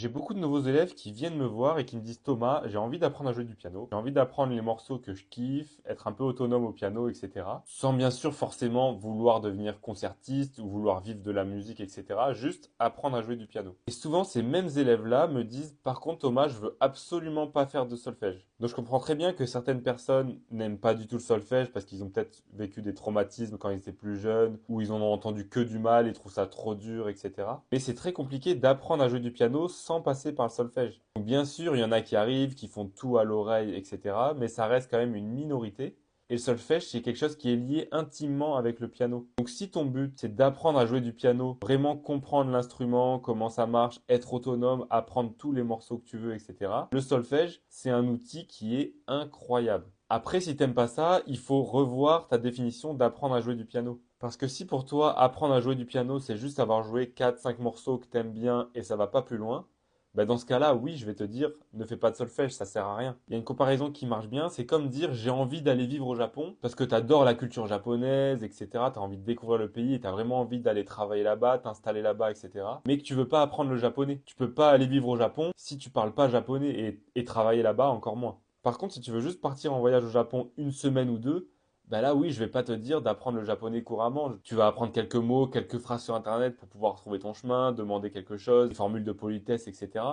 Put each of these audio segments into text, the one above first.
J'ai beaucoup de nouveaux élèves qui viennent me voir et qui me disent Thomas, j'ai envie d'apprendre à jouer du piano, j'ai envie d'apprendre les morceaux que je kiffe, être un peu autonome au piano, etc. Sans bien sûr forcément vouloir devenir concertiste ou vouloir vivre de la musique, etc. Juste apprendre à jouer du piano. Et souvent ces mêmes élèves-là me disent par contre Thomas, je veux absolument pas faire de solfège. Donc je comprends très bien que certaines personnes n'aiment pas du tout le solfège parce qu'ils ont peut-être vécu des traumatismes quand ils étaient plus jeunes ou ils en ont entendu que du mal et trouvent ça trop dur, etc. Mais c'est très compliqué d'apprendre à jouer du piano sans passer par le solfège. Donc bien sûr, il y en a qui arrivent, qui font tout à l'oreille, etc. Mais ça reste quand même une minorité. Et le solfège, c'est quelque chose qui est lié intimement avec le piano. Donc si ton but, c'est d'apprendre à jouer du piano, vraiment comprendre l'instrument, comment ça marche, être autonome, apprendre tous les morceaux que tu veux, etc. Le solfège, c'est un outil qui est incroyable. Après, si t'aimes pas ça, il faut revoir ta définition d'apprendre à jouer du piano. Parce que si pour toi, apprendre à jouer du piano, c'est juste avoir joué 4, 5 morceaux que t'aimes bien et ça va pas plus loin, bah dans ce cas-là, oui, je vais te dire, ne fais pas de solfège, ça sert à rien. Il y a une comparaison qui marche bien, c'est comme dire j'ai envie d'aller vivre au Japon parce que tu adores la culture japonaise, etc. Tu as envie de découvrir le pays et tu as vraiment envie d'aller travailler là-bas, t'installer là-bas, etc. Mais que tu veux pas apprendre le japonais. Tu peux pas aller vivre au Japon si tu parles pas japonais et travailler là-bas encore moins. Par contre, si tu veux juste partir en voyage au Japon une semaine ou deux, bah là oui, je vais pas te dire d'apprendre le japonais couramment. Tu vas apprendre quelques mots, quelques phrases sur Internet pour pouvoir trouver ton chemin, demander quelque chose, des formules de politesse, etc.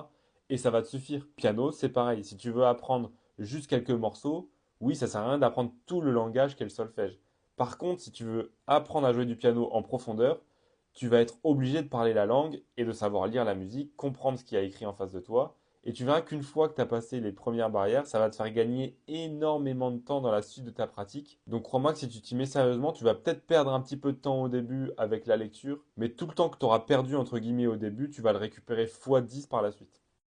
Et ça va te suffire. Piano, c'est pareil. Si tu veux apprendre juste quelques morceaux, oui, ça sert à rien d'apprendre tout le langage qu'est le solfège. Par contre, si tu veux apprendre à jouer du piano en profondeur, tu vas être obligé de parler la langue et de savoir lire la musique, comprendre ce qu'il y a écrit en face de toi. Et tu verras qu'une fois que tu as passé les premières barrières, ça va te faire gagner énormément de temps dans la suite de ta pratique. Donc crois-moi que si tu t'y mets sérieusement, tu vas peut-être perdre un petit peu de temps au début avec la lecture, mais tout le temps que tu auras perdu entre guillemets au début, tu vas le récupérer x10 par la suite.